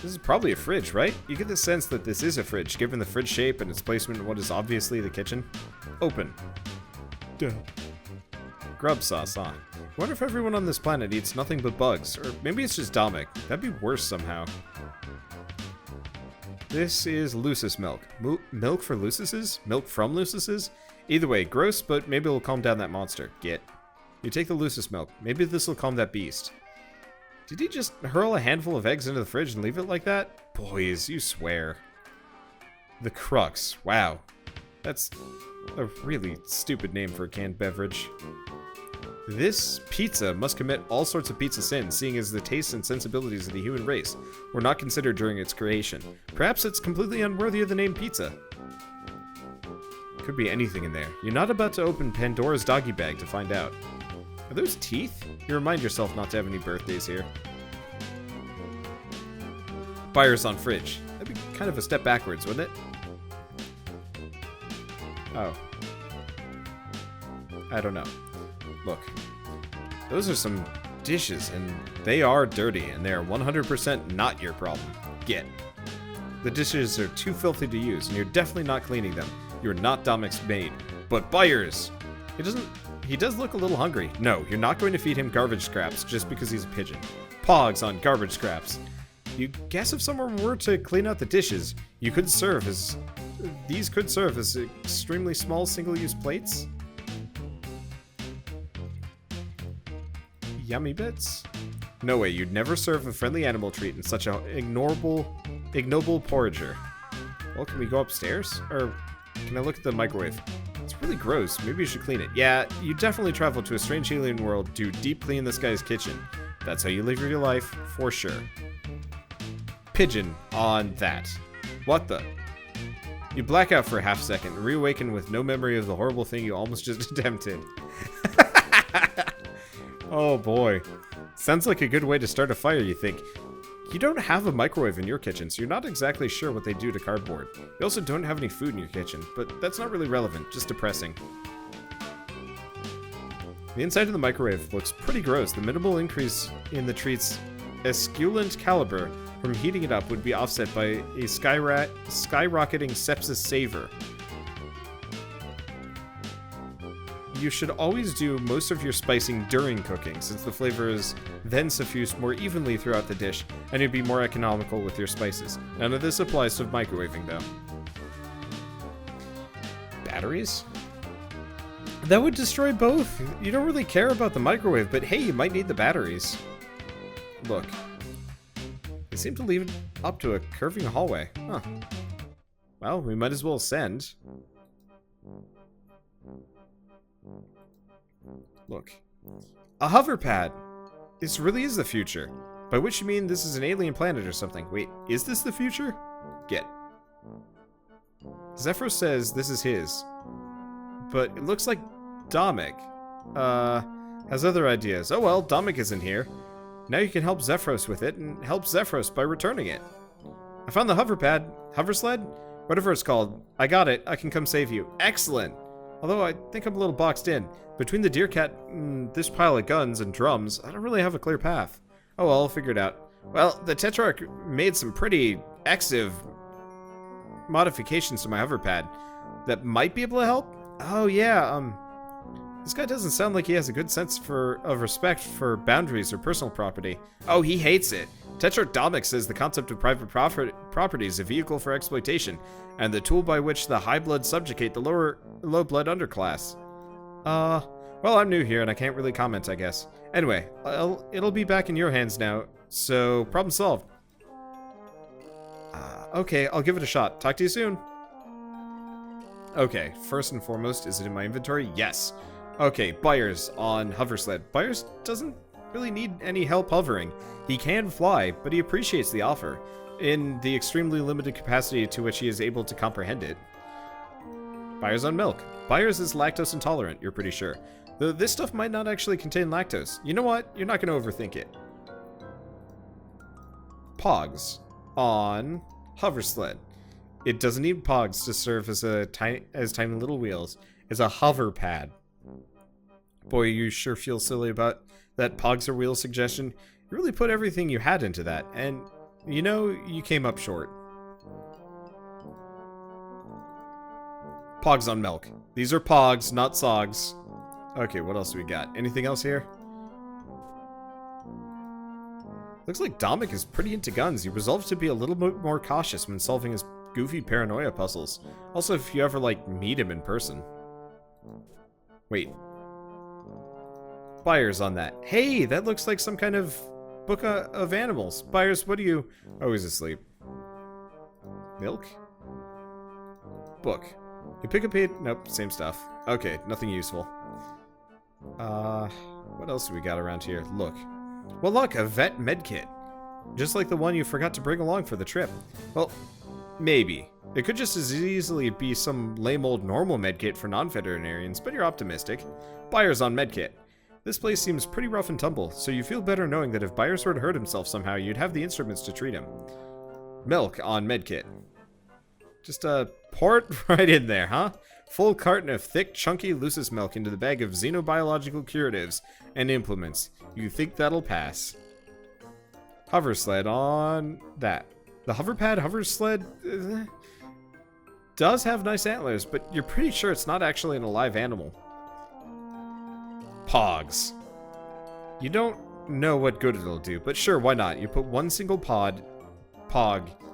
This is probably a fridge, right? You get the sense that this is a fridge, given the fridge shape and its placement in what is obviously the kitchen. Open. Duh. Grub sauce on. I wonder if everyone on this planet eats nothing but bugs, or maybe it's just Dominic. That'd be worse somehow. This is Lucis milk. Milk for Lucises? Milk from Lucises? Either way, gross, but maybe it'll calm down that monster. Get. You take the Lucis milk. Maybe this will calm that beast. Did he just hurl a handful of eggs into the fridge and leave it like that? Boys, you swear. The Crux. Wow. That's a really stupid name for a canned beverage. This pizza must commit all sorts of pizza sins, seeing as the tastes and sensibilities of the human race were not considered during its creation. Perhaps it's completely unworthy of the name pizza. Could be anything in there. You're not about to open Pandora's doggy bag to find out. Are those teeth? You remind yourself not to have any birthdays here. Buyers on fridge. That'd be kind of a step backwards, wouldn't it? Oh. I don't know. Look. Those are some dishes, and they are dirty, and they are 100% not your problem. Get. The dishes are too filthy to use, and you're definitely not cleaning them. You're not Dominic's maid. But buyers! He does look a little hungry. No, you're not going to feed him garbage scraps just because he's a pigeon. Pogs on garbage scraps. You guess if someone were to clean out the dishes, these could serve as extremely small single-use plates? Yummy bits? No way, you'd never serve a friendly animal treat in such a ignoble porrager. Well, can we go upstairs? Or can I look at the microwave? It's really gross. Maybe you should clean it. Yeah, you definitely travel to a strange alien world to deep clean this guy's kitchen. That's how you live your life, for sure. Pigeon on that. What the? You black out for a half second and reawaken with no memory of the horrible thing you almost just attempted. Oh boy. Sounds like a good way to start a fire, you think. You don't have a microwave in your kitchen, so you're not exactly sure what they do to cardboard. You also don't have any food in your kitchen, but that's not really relevant, just depressing. The inside of the microwave looks pretty gross. The minimal increase in the treat's esculent caliber from heating it up would be offset by a skyrocketing sepsis saver. You should always do most of your spicing during cooking, since the flavor is then suffused more evenly throughout the dish, and you'd be more economical with your spices. None of this applies to microwaving, though. Batteries? That would destroy both. You don't really care about the microwave, but hey, you might need the batteries. Look. They seem to lead up to a curving hallway. Huh. Well, we might as well ascend. Look. A hover pad! This really is the future. By which you mean this is an alien planet or something. Wait, is this the future? Get. Zephyros says this is his. But it looks like Dominic, has other ideas. Oh well, Dominic isn't here. Now you can help Zephyros with it, and help Zephyros by returning it. I found the hover pad. Hover sled? Whatever it's called. I got it. I can come save you. Excellent! Although I think I'm a little boxed in. Between the deer cat and this pile of guns and drums, I don't really have a clear path. Oh well, I'll figure it out. Well, the Tetrarch made some pretty extive modifications to my hover pad that might be able to help. Oh yeah, this guy doesn't sound like he has a good sense of respect for boundaries or personal property. Oh, he hates it. Tetrarch Dominic says the concept of private property is a vehicle for exploitation, and the tool by which the high blood subjugate the low blood underclass. Well, I'm new here and I can't really comment, I guess. Anyway, it'll be back in your hands now, so problem solved. Okay, I'll give it a shot. Talk to you soon. Okay, first and foremost, is it in my inventory? Yes. Okay, Byers on hover sled. Byers doesn't really need any help hovering. He can fly, but he appreciates the offer, in the extremely limited capacity to which he is able to comprehend it. Byers on milk. Byers is lactose intolerant, you're pretty sure. Though this stuff might not actually contain lactose. You know what? You're not going to overthink it. Pogs on hover sled. It doesn't need pogs to serve as tiny little wheels. It's a hover pad. Boy, you sure feel silly about that pogs or wheels suggestion. You really put everything you had into that, and You know, you came up short. Pogs on milk. These are pogs, not sogs. Okay, what else do we got? Anything else here? Looks like Dominic is pretty into guns. He resolves to be a little bit more cautious when solving his goofy paranoia puzzles. Also, if you ever, like, meet him in person. Wait. Byers on that. Hey, that looks like some kind of book of animals. Byers, what do you... Oh, he's asleep. Milk? Book. You pick up it... Nope, same stuff. Okay, nothing useful. What else do we got around here? Look. Well, look, a vet medkit. Just like the one you forgot to bring along for the trip. Well, maybe. It could just as easily be some lame old normal medkit for non-veterinarians, but you're optimistic. Byers on medkit. This place seems pretty rough and tumble, so you feel better knowing that if Byers were to hurt himself somehow, you'd have the instruments to treat him. Milk on medkit. Just, pour it right in there, huh? Full carton of thick, chunky, Lucis milk into the bag of xenobiological curatives and implements. You think that'll pass. Hover sled on that. The hover sled does have nice antlers, but you're pretty sure it's not actually an alive animal. Pogs. You don't know what good it'll do, but sure, why not? You put one single pog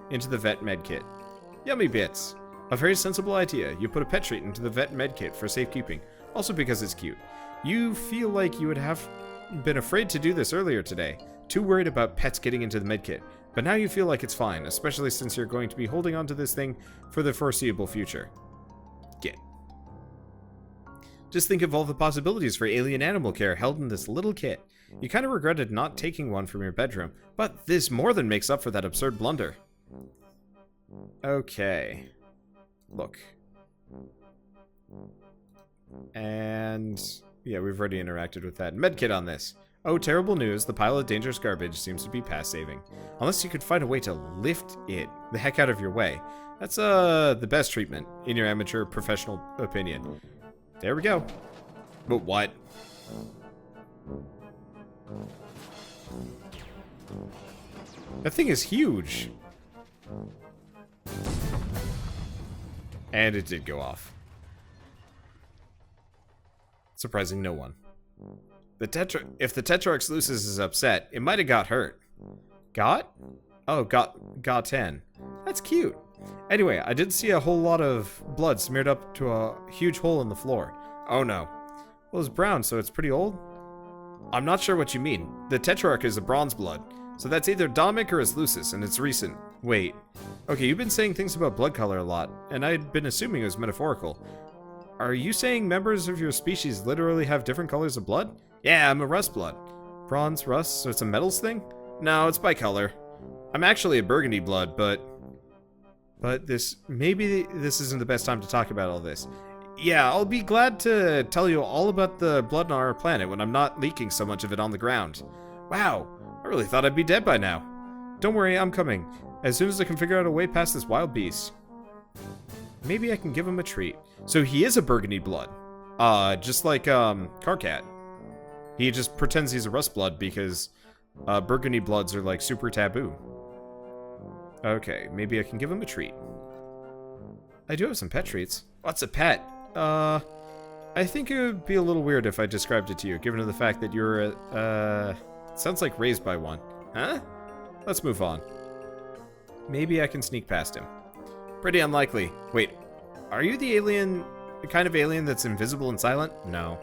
into the vet medkit. Yummy bits. A very sensible idea. You put a pet treat into the vet medkit for safekeeping, also because it's cute. You feel like you would have been afraid to do this earlier today, too worried about pets getting into the medkit, but now you feel like it's fine, especially since you're going to be holding on to this thing for the foreseeable future. Get. Just think of all the possibilities for alien animal care held in this little kit. You kind of regretted not taking one from your bedroom, but this more than makes up for that absurd blunder. Okay. Look. And... yeah, we've already interacted with that. Medkit on this. Oh, terrible news. The pile of dangerous garbage seems to be past saving. Unless you could find a way to lift it the heck out of your way. That's, the best treatment, in your amateur professional opinion. There we go. But what? That thing is huge. And it did go off. Surprising no one. If the Tetrarch's Lucis is upset, it might have got hurt. Got? Oh, got 10. That's cute. Anyway, I did see a whole lot of blood smeared up to a huge hole in the floor. Oh no. Well, it's brown, so it's pretty old? I'm not sure what you mean. The Tetrarch is a bronze blood, so that's either Dominic or his Lucis, and it's recent. Wait. Okay, you've been saying things about blood color a lot, and I'd been assuming it was metaphorical. Are you saying members of your species literally have different colors of blood? Yeah, I'm a rust blood. Bronze, rust, so it's a metals thing? No, it's by color. I'm actually a burgundy blood, but maybe this isn't the best time to talk about all this. Yeah, I'll be glad to tell you all about the blood on our planet when I'm not leaking so much of it on the ground. Wow, I really thought I'd be dead by now. Don't worry, I'm coming. As soon as I can figure out a way past this wild beast. Maybe I can give him a treat. So he is a burgundy blood. Just like, Carcat. He just pretends he's a rust blood because, burgundy bloods are, like, super taboo. Okay, maybe I can give him a treat. I do have some pet treats. What's a pet? I think it would be a little weird if I described it to you, given the fact that you're, sounds like raised by one. Huh? Let's move on. Maybe I can sneak past him. Pretty unlikely. Wait, are you the kind of alien that's invisible and silent? No.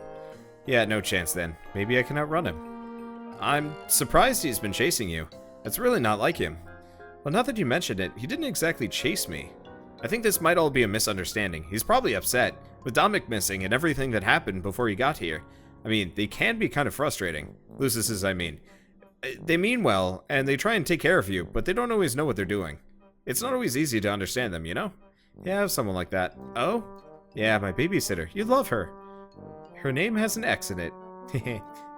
Yeah, no chance then. Maybe I can outrun him. I'm surprised he's been chasing you. That's really not like him. Well, now that you mentioned it, he didn't exactly chase me. I think this might all be a misunderstanding. He's probably upset, with Dominic missing and everything that happened before he got here. I mean, they can be kind of frustrating. Lucises, I mean. They mean well, and they try and take care of you, but they don't always know what they're doing. It's not always easy to understand them, you know? Yeah, I have someone like that. Oh? Yeah, my babysitter. You'd love her. Her name has an X in it.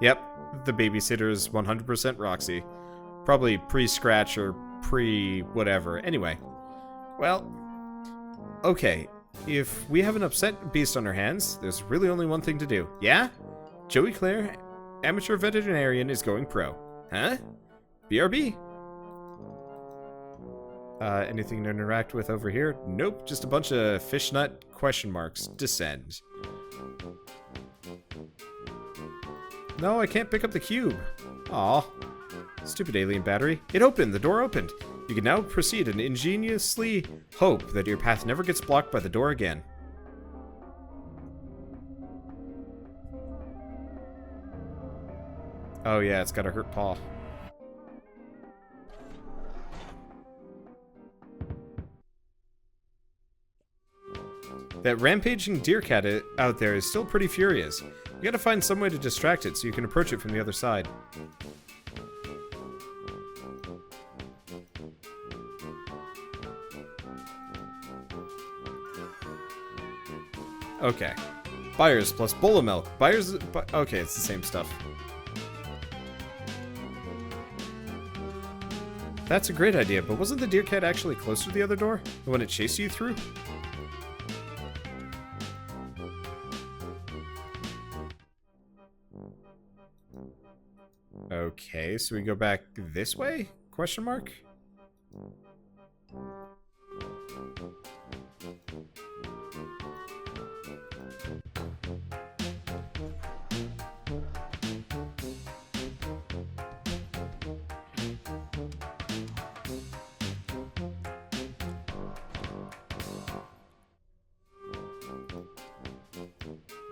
Yep, the babysitter is 100% Roxy. Probably pre-scratch or pre-whatever. Anyway. Well, okay. If we have an upset beast on our hands, there's really only one thing to do. Yeah? Joey Clare, amateur veterinarian, is going pro. Huh? BRB? Anything to interact with over here? Nope, just a bunch of fishnut question marks. Descend. No, I can't pick up the cube. Aw. Stupid alien battery. It opened. The door opened. You can now proceed and ingeniously hope that your path never gets blocked by the door again. Oh yeah, it's got a hurt paw. That rampaging deer cat out there is still pretty furious. You gotta find some way to distract it so you can approach it from the other side. Okay. Buyers plus bowl of milk. Buyers... okay, it's the same stuff. That's a great idea, but wasn't the deer cat actually closer to the other door? The one it chased you through? Okay, so we go back this way? Question mark?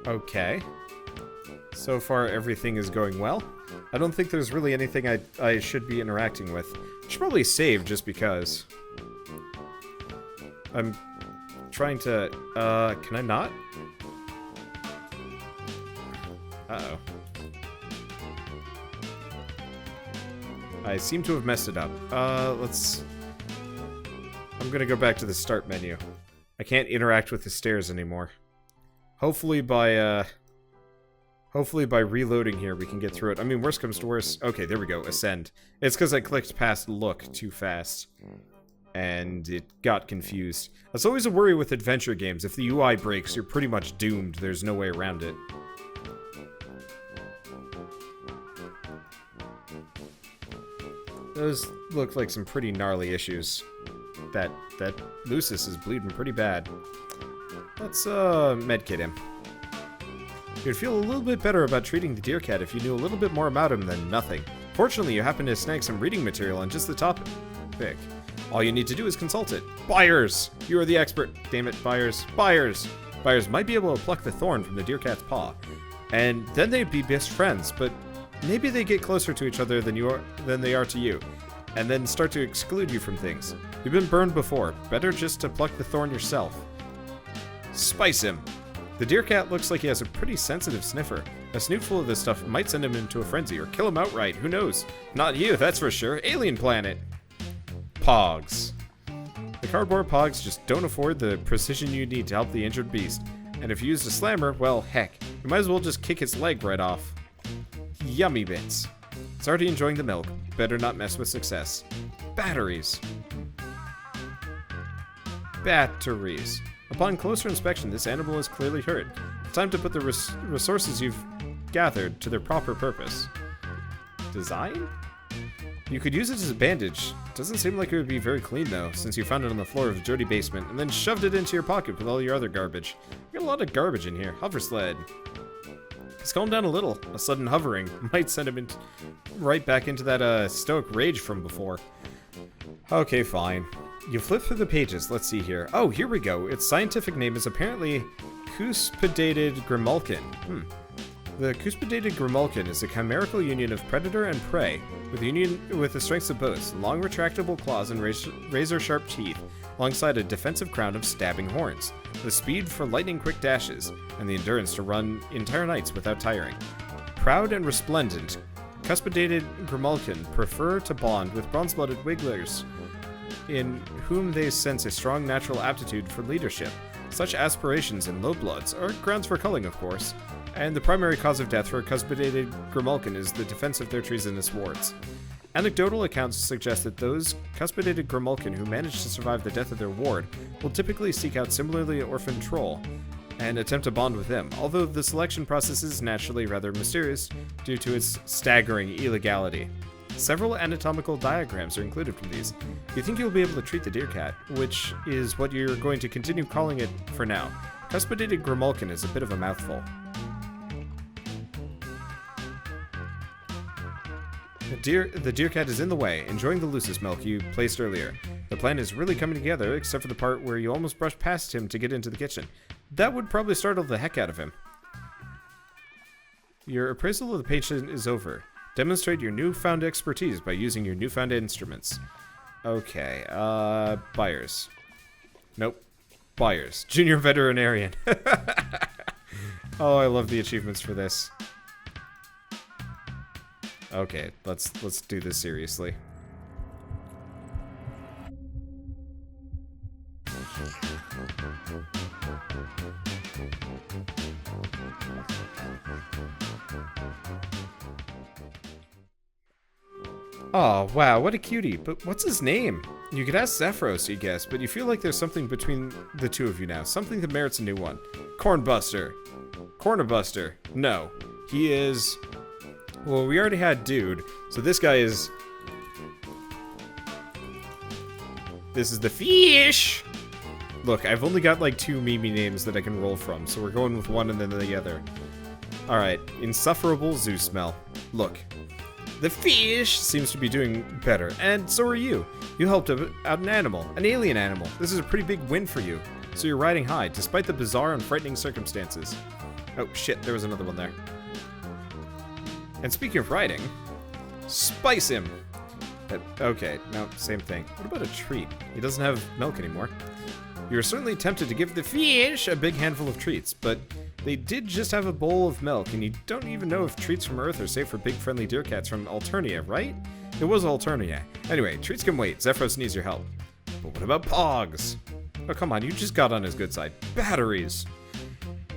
Okay. So far, everything is going well. I don't think there's really anything I should be interacting with. I should probably save just because. I'm trying to... can I not? Uh-oh. I seem to have messed it up. Let's... I'm gonna go back to the start menu. I can't interact with the stairs anymore. Hopefully by reloading here we can get through it. I mean, worst comes to worst. Okay, there we go. Ascend. It's because I clicked past look too fast. And it got confused. That's always a worry with adventure games. If the UI breaks, you're pretty much doomed. There's no way around it. Those look like some pretty gnarly issues. That Lucis is bleeding pretty bad. Let's, medkit him. You'd feel a little bit better about treating the deer cat if you knew a little bit more about him than nothing. Fortunately, you happen to snag some reading material on just the topic. All you need to do is consult it. Buyers! You are the expert. Damn it, buyers. Buyers! Buyers might be able to pluck the thorn from the deer cat's paw. And then they'd be best friends, but maybe they get closer to each other than they are to you. And then start to exclude you from things. You've been burned before. Better just to pluck the thorn yourself. Spice him! The deer cat looks like he has a pretty sensitive sniffer. A snootful of this stuff might send him into a frenzy or kill him outright, who knows? Not you, that's for sure. Alien planet! Pogs. The cardboard pogs just don't afford the precision you need to help the injured beast. And if you used a slammer, well, heck, you might as well just kick its leg right off. Yummy bits. It's already enjoying the milk. Better not mess with success. Batteries. Batteries. Upon closer inspection, this animal is clearly hurt. It's time to put the resources you've gathered to their proper purpose. Design? You could use it as a bandage. Doesn't seem like it would be very clean, though, since you found it on the floor of a dirty basement and then shoved it into your pocket with all your other garbage. You got a lot of garbage in here. Hover sled. Just calm down a little. A sudden hovering might send him right back into that stoic rage from before. Okay, fine. You flip through the pages. Let's see here. Oh, here we go. Its scientific name is apparently cuspidated grimalkin. The cuspidated grimalkin is a chimerical union of predator and prey, with the strengths of both, long retractable claws and razor-sharp teeth, alongside a defensive crown of stabbing horns, the speed for lightning-quick dashes, and the endurance to run entire nights without tiring. Proud and resplendent, cuspidated grimalkin prefer to bond with bronze-blooded wigglers, in whom they sense a strong natural aptitude for leadership. Such aspirations in low bloods are grounds for culling, of course, and the primary cause of death for a cuspidated grimalkin is the defense of their treasonous wards. Anecdotal accounts suggest that those cuspidated grimalkin who manage to survive the death of their ward will typically seek out similarly orphaned troll and attempt to bond with them, although the selection process is naturally rather mysterious due to its staggering illegality. Several anatomical diagrams are included from these. You think you'll be able to treat the deer cat, which is what you're going to continue calling it for now. Cuspidated Grimalkin is a bit of a mouthful. The deer cat is in the way, enjoying the Lucis milk you placed earlier. The plan is really coming together, except for the part where you almost brushed past him to get into the kitchen. That would probably startle the heck out of him. Your appraisal of the patient is over. Demonstrate your newfound expertise by using your newfound instruments. Okay, buyers. Nope. Buyers. Junior veterinarian. Oh, I love the achievements for this. Okay, let's do this seriously. Oh, wow, what a cutie. But what's his name? You could ask Zephyros, you guess, but you feel like there's something between the two of you now. Something that merits a new one. Cornbuster. Cornabuster. No. He is... Well, we already had Dude, so this guy is... This is the fish! Look, I've only got like 2 Mimi names that I can roll from, so we're going with one and then the other. Alright, insufferable zoo smell. Look. The fish seems to be doing better, and so are you. You helped out an animal, an alien animal. This is a pretty big win for you. So you're riding high, despite the bizarre and frightening circumstances. Oh shit, there was another one there. And speaking of riding, spice him! Okay, no, same thing. What about a treat? He doesn't have milk anymore. You're certainly tempted to give the fish a big handful of treats, but they did just have a bowl of milk, and you don't even know if treats from Earth are safe for big friendly deer cats from Alternia, right? It was Alternia. Anyway, treats can wait. Zephyros needs your help. But what about Pogs? Oh, come on, you just got on his good side. Batteries!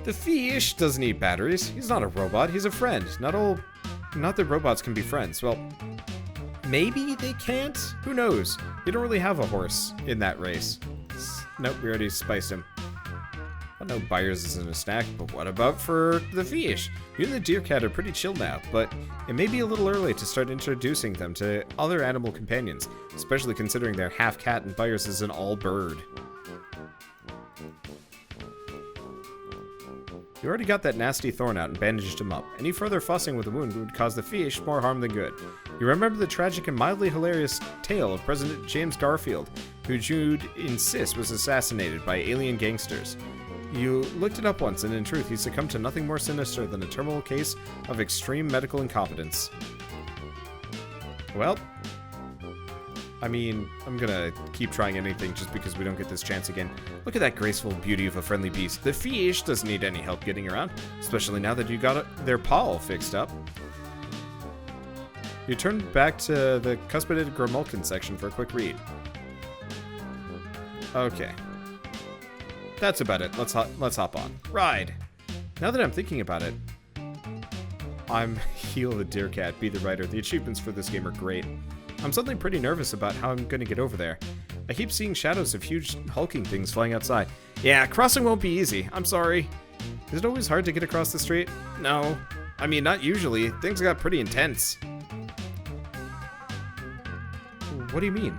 The fish doesn't eat batteries. He's not a robot, he's a friend. Not that robots can be friends. Well, maybe they can't? Who knows? You don't really have a horse in that race. Nope, we already spiced him. I know buyers isn't a snack, but what about for the fish? You and the deer cat are pretty chill now, but it may be a little early to start introducing them to other animal companions, especially considering they're half cat and buyers is an all bird. You already got that nasty thorn out and bandaged him up. Any further fussing with the wound would cause the fish more harm than good. You remember the tragic and mildly hilarious tale of President James Garfield, who you'd insist was assassinated by alien gangsters. You looked it up once, and in truth, he succumbed to nothing more sinister than a terminal case of extreme medical incompetence. Well, I mean, I'm gonna keep trying anything just because we don't get this chance again. Look at that graceful beauty of a friendly beast. The fish doesn't need any help getting around, especially now that you got their paw all fixed up. You turn back to the Cuspidated Grimalkin section for a quick read. Okay. That's about it. Let's hop on. Ride! Now that I'm thinking about it, I'm Heal the Deer Cat, be the writer. The achievements for this game are great. I'm suddenly pretty nervous about how I'm gonna get over there. I keep seeing shadows of huge hulking things flying outside. Yeah, crossing won't be easy. I'm sorry. Is it always hard to get across the street? No. I mean, not usually. Things got pretty intense. What do you mean?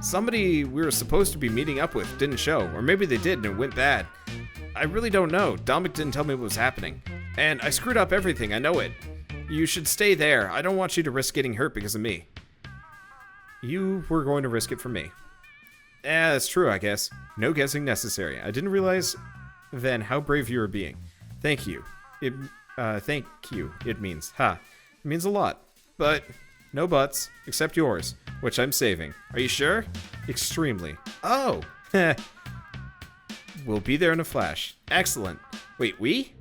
Somebody we were supposed to be meeting up with didn't show, or maybe they did and it went bad. I really don't know. Dominic didn't tell me what was happening. And I screwed up everything, I know it. You should stay there. I don't want you to risk getting hurt because of me. You were going to risk it for me. That's true, I guess. No guessing necessary. I didn't realize then how brave you were being. Thank you. Thank you, it means. Ha. It means a lot. But, no buts, except yours, which I'm saving. Are you sure? Extremely. Oh! We'll be there in a flash. Excellent. Wait, we?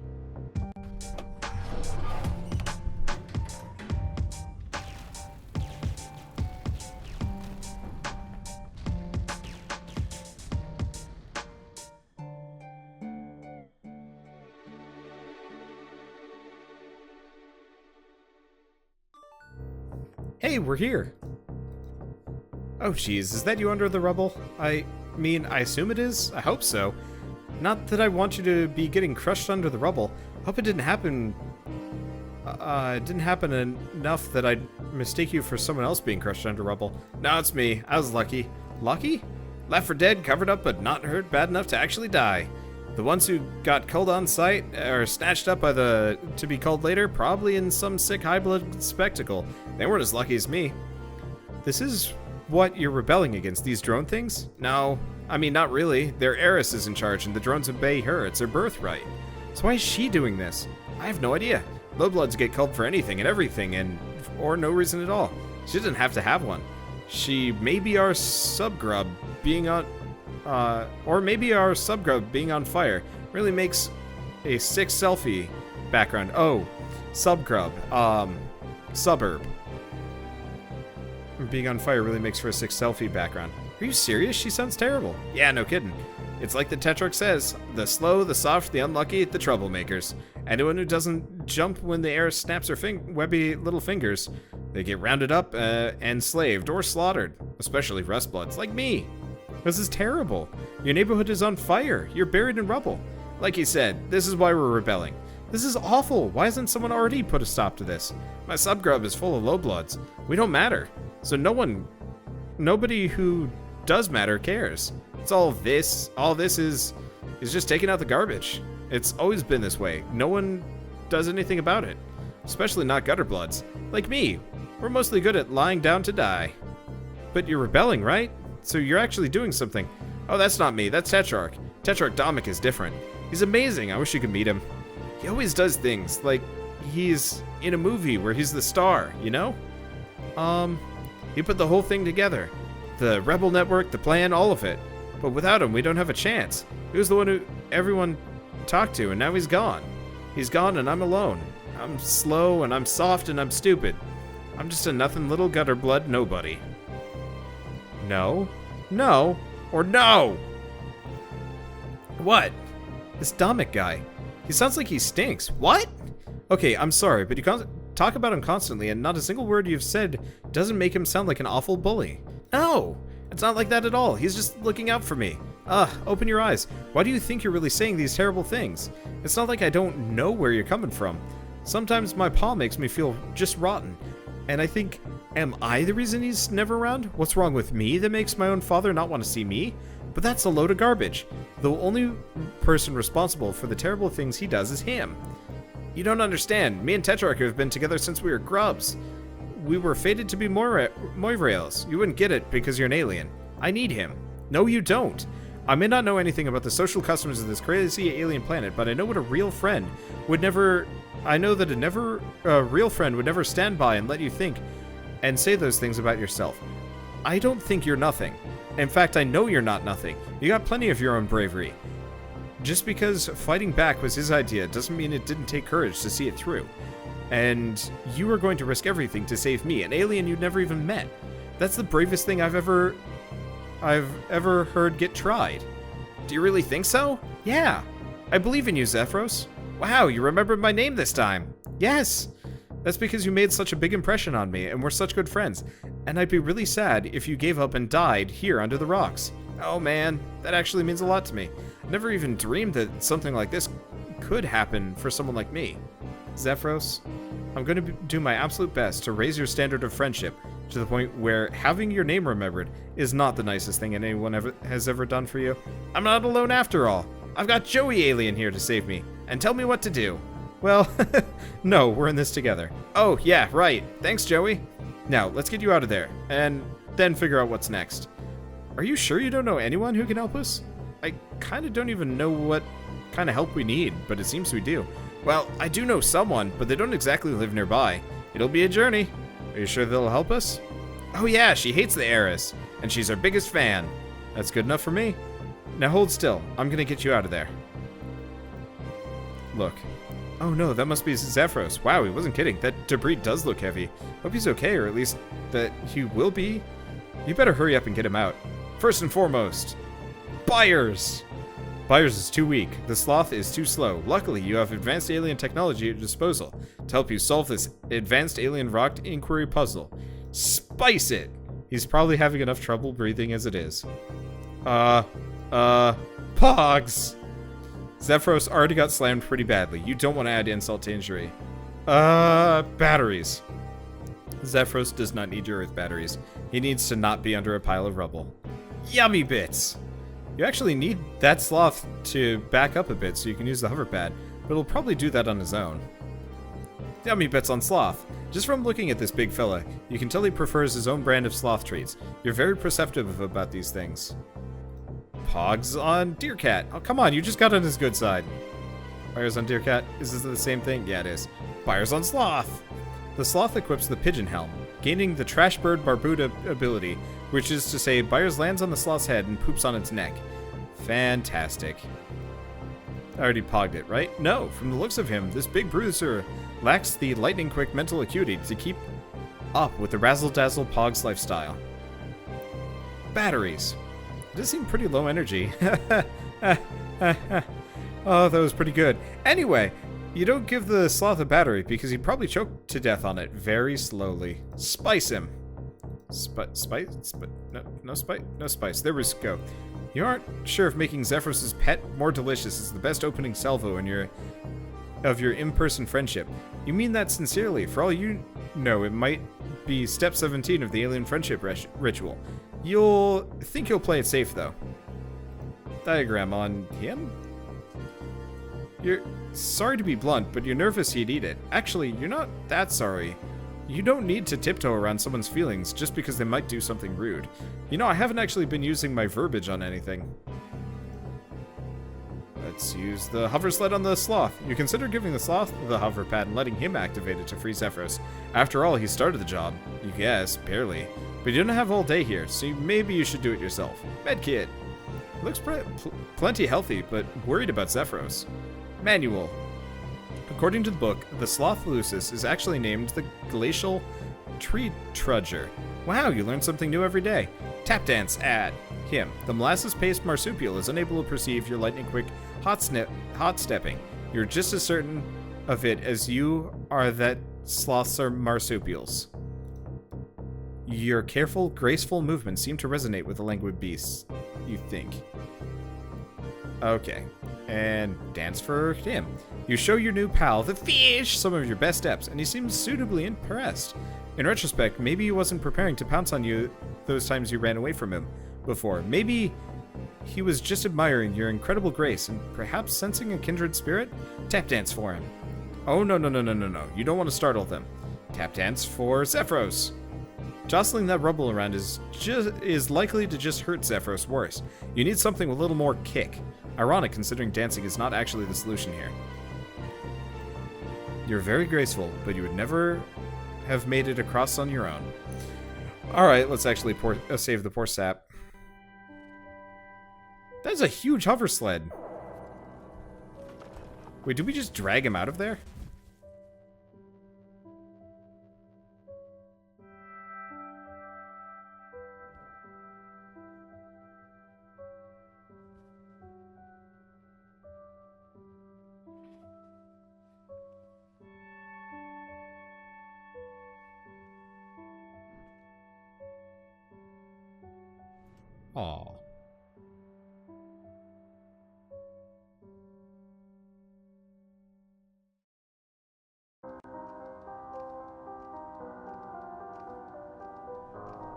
Hey, we're here. Oh, geez, is that you under the rubble? I mean, I assume it is? I hope so. Not that I want you to be getting crushed under the rubble. Hope it didn't happen... enough that I'd mistake you for someone else being crushed under rubble. No, it's me. I was lucky. Lucky? Left for dead, covered up, but not hurt bad enough to actually die. The ones who got culled on sight, or snatched up by the to be culled later, probably in some sick high-blood spectacle. They weren't as lucky as me. This is what you're rebelling against, these drone things? No. I mean, not really. Their heiress is in charge, and the drones obey her. It's her birthright. So why is she doing this? I have no idea. Lowbloods get culled for anything and everything, or no reason at all. She doesn't have to have one. She may be our subgrub being on... or maybe our subgrub being on fire really makes a sick selfie background. Oh, subgrub. Suburb. Being on fire really makes for a sick selfie background. Are you serious? She sounds terrible. Yeah, no kidding. It's like the Tetrarch says, the slow, the soft, the unlucky, the troublemakers. Anyone who doesn't jump when the air snaps her webby little fingers, they get rounded up, enslaved, or slaughtered. Especially rustbloods, like me. This is terrible. Your neighborhood is on fire. You're buried in rubble. Like he said, this is why we're rebelling. This is awful. Why hasn't someone already put a stop to this? My subgrub is full of lowbloods. We don't matter. So nobody who does matter cares. It's all this is just taking out the garbage. It's always been this way. No one does anything about it. Especially not gutterbloods. Like me. We're mostly good at lying down to die. But you're rebelling, right? So you're actually doing something. Oh, that's not me. That's Tetrarch. Tetrarch Domik is different. He's amazing. I wish you could meet him. He always does things like he's in a movie where he's the star, you know? He put the whole thing together. The rebel network, the plan, all of it. But without him, we don't have a chance. He was the one who everyone talked to, and now he's gone. He's gone, and I'm alone. I'm slow, and I'm soft, and I'm stupid. I'm just a nothing little gutterblood nobody. No. No. Or no! What? This Domik guy. He sounds like he stinks. What? Okay, I'm sorry, but you can't talk about him constantly, and not a single word you've said doesn't make him sound like an awful bully. No! It's not like that at all. He's just looking out for me. Open your eyes. Why do you think you're really saying these terrible things? It's not like I don't know where you're coming from. Sometimes my paw makes me feel just rotten. And I think, am I the reason he's never around? What's wrong with me that makes my own father not want to see me? But that's a load of garbage. The only person responsible for the terrible things he does is him. You don't understand. Me and Tetrarch have been together since we were grubs. We were fated to be Moivrails. You wouldn't get it because you're an alien. I need him. No, you don't. I may not know anything about the social customs of this crazy alien planet, but I know what a real friend would never... I know that a real friend would never stand by and let you think and say those things about yourself. I don't think you're nothing. In fact, I know you're not nothing. You got plenty of your own bravery. Just because fighting back was his idea doesn't mean it didn't take courage to see it through. And you were going to risk everything to save me, an alien you'd never even met. That's the bravest thing I've ever heard get tried. Do you really think so? Yeah. I believe in you, Zephyros. Wow, you remembered my name this time. Yes. That's because you made such a big impression on me, and we're such good friends. And I'd be really sad if you gave up and died here under the rocks. Oh man, that actually means a lot to me. I never even dreamed that something like this could happen for someone like me. Zephyros, I'm going to do my absolute best to raise your standard of friendship to the point where having your name remembered is not the nicest thing anyone has ever done for you. I'm not alone after all. I've got Joey Alien here to save me and tell me what to do. Well, no, we're in this together. Oh, yeah, right. Thanks, Joey. Now, let's get you out of there and then figure out what's next. Are you sure you don't know anyone who can help us? I kind of don't even know what kind of help we need, but it seems we do. Well, I do know someone, but they don't exactly live nearby. It'll be a journey. Are you sure they'll help us? Oh yeah, she hates the heiress, and she's our biggest fan. That's good enough for me. Now hold still. I'm gonna get you out of there. Look. Oh no, that must be Zephyros. Wow, he wasn't kidding. That debris does look heavy. Hope he's okay, or at least that he will be. You better hurry up and get him out. First and foremost, Buyers! Buyers is too weak. The sloth is too slow. Luckily, you have advanced alien technology at your disposal to help you solve this advanced alien rock inquiry puzzle. Spice it! He's probably having enough trouble breathing as it is. Pogs! Zephyros already got slammed pretty badly. You don't want to add insult to injury. Batteries. Zephyros does not need your earth batteries. He needs to not be under a pile of rubble. Yummy bits! You actually need that sloth to back up a bit so you can use the hover pad, but it'll probably do that on his own. Yummy bits on sloth. Just from looking at this big fella, you can tell he prefers his own brand of sloth treats. You're very perceptive about these things. Pogs on Deercat. Oh, come on, you just got on his good side. Buyers on Deercat. Is this the same thing? Yeah, it is. Buyers on Sloth. The Sloth equips the Pigeon Helm, gaining the Trashbird Barbuda ability, which is to say, Buyers lands on the Sloth's head and poops on its neck. Fantastic. I already pogged it, right? No, from the looks of him, this big bruiser lacks the lightning-quick mental acuity to keep up with the razzle-dazzle Pogs lifestyle. Batteries. It does seem pretty low energy. Oh, that was pretty good. Anyway, you don't give the sloth a battery because he'd probably choke to death on it very slowly. Spice him. No spice. There we go. You aren't sure if making Zephyros' pet more delicious is the best opening salvo of your in-person friendship. You mean that sincerely. For all you know, it might be step 17 of the alien friendship ritual. You'll play it safe, though. Diagram on him? You're sorry to be blunt, but you're nervous he'd eat it. Actually, you're not that sorry. You don't need to tiptoe around someone's feelings just because they might do something rude. You know, I haven't actually been using my verbiage on anything. Let's use the hover sled on the sloth. You consider giving the sloth the hover pad and letting him activate it to free Zephyros. After all, he started the job. You guess, barely. But you don't have all day here, so maybe you should do it yourself. Medkit. Looks plenty healthy, but worried about Zephyros. Manual. According to the book, the sloth Lucis is actually named the Glacial Tree Trudger. Wow, you learn something new every day. Tap dance ad. Him. The molasses-paced marsupial is unable to perceive your lightning-quick hot stepping. You're just as certain of it as you are that sloths are marsupials. Your careful, graceful movements seem to resonate with the languid beasts, you think. Okay. And dance for him. You show your new pal, the fish, some of your best steps, and he seems suitably impressed. In retrospect, maybe he wasn't preparing to pounce on you those times you ran away from him before. Maybe he was just admiring your incredible grace and perhaps sensing a kindred spirit? Tap dance for him. Oh, no. You don't want to startle them. Tap dance for Zephyros. Jostling that rubble around is likely to just hurt Zephyros worse. You need something with a little more kick. Ironic, considering dancing is not actually the solution here. You're very graceful, but you would never have made it across on your own. Alright, let's actually save the poor sap. That's a huge hover sled. Wait, did we just drag him out of there? Aw.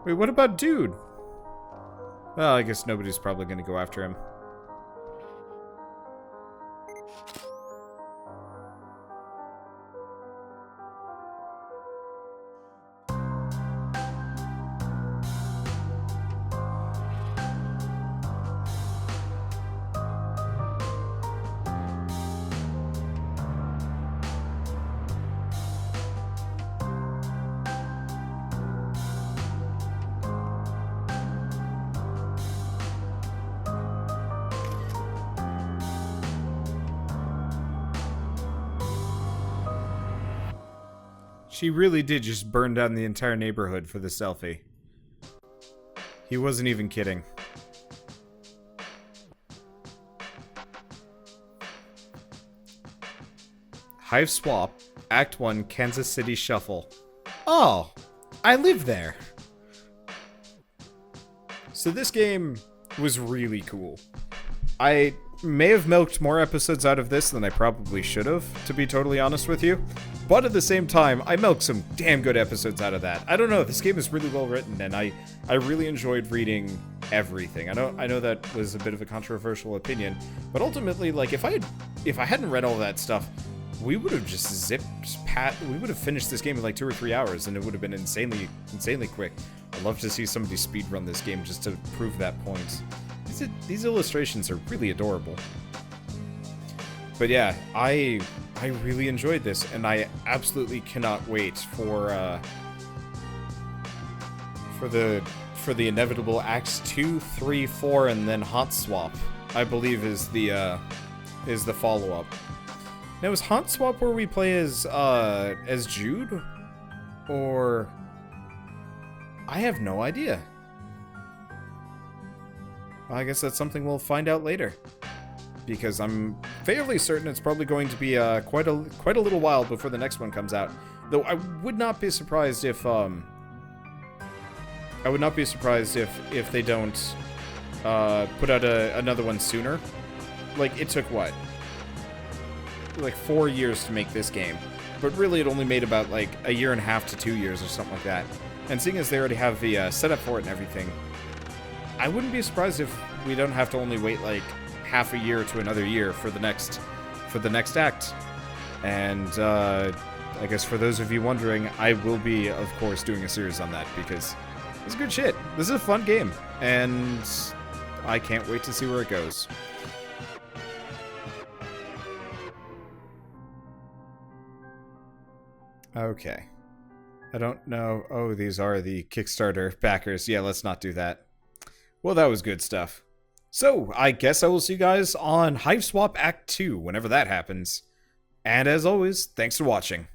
Wait, what about Dude? Well, I guess nobody's probably gonna go after him. She really did just burn down the entire neighborhood for the selfie. He wasn't even kidding. Hiveswap, Act 1, Kansas City Shuffle. Oh, I live there. So this game was really cool. I may have milked more episodes out of this than I probably should have, to be totally honest with you. But at the same time, I milked some damn good episodes out of that. I don't know, this game is really well written, and I really enjoyed reading everything. I know that was a bit of a controversial opinion, but ultimately, like, if I hadn't read all that stuff, we would have just we would have finished this game in like 2 or 3 hours, and it would have been insanely quick. I'd love to see somebody speedrun this game just to prove that point. These illustrations are really adorable. But yeah, I really enjoyed this, and I absolutely cannot wait for the inevitable Acts 2, 3, 4, and then Hot Swap, I believe is the follow-up. Now, is Hot Swap where we play as Jude? Or... I have no idea. Well, I guess that's something we'll find out later. Because I'm fairly certain it's probably going to be quite a little while before the next one comes out. Though I would not be surprised if they don't put out another one sooner. Like, it took what? Like 4 years to make this game, but really it only made about like 1.5 to 2 years or something like that. And seeing as they already have the setup for it and everything, I wouldn't be surprised if we don't have to only wait like half a year to another year for the next act. And I guess for those of you wondering, I will be, of course, doing a series on that because it's good shit. This is a fun game, and I can't wait to see where it goes. Okay. I don't know. Oh, these are the Kickstarter backers. Yeah, let's not do that. Well, that was good stuff. So, I guess I will see you guys on Hiveswap Act 2, whenever that happens. And as always, thanks for watching.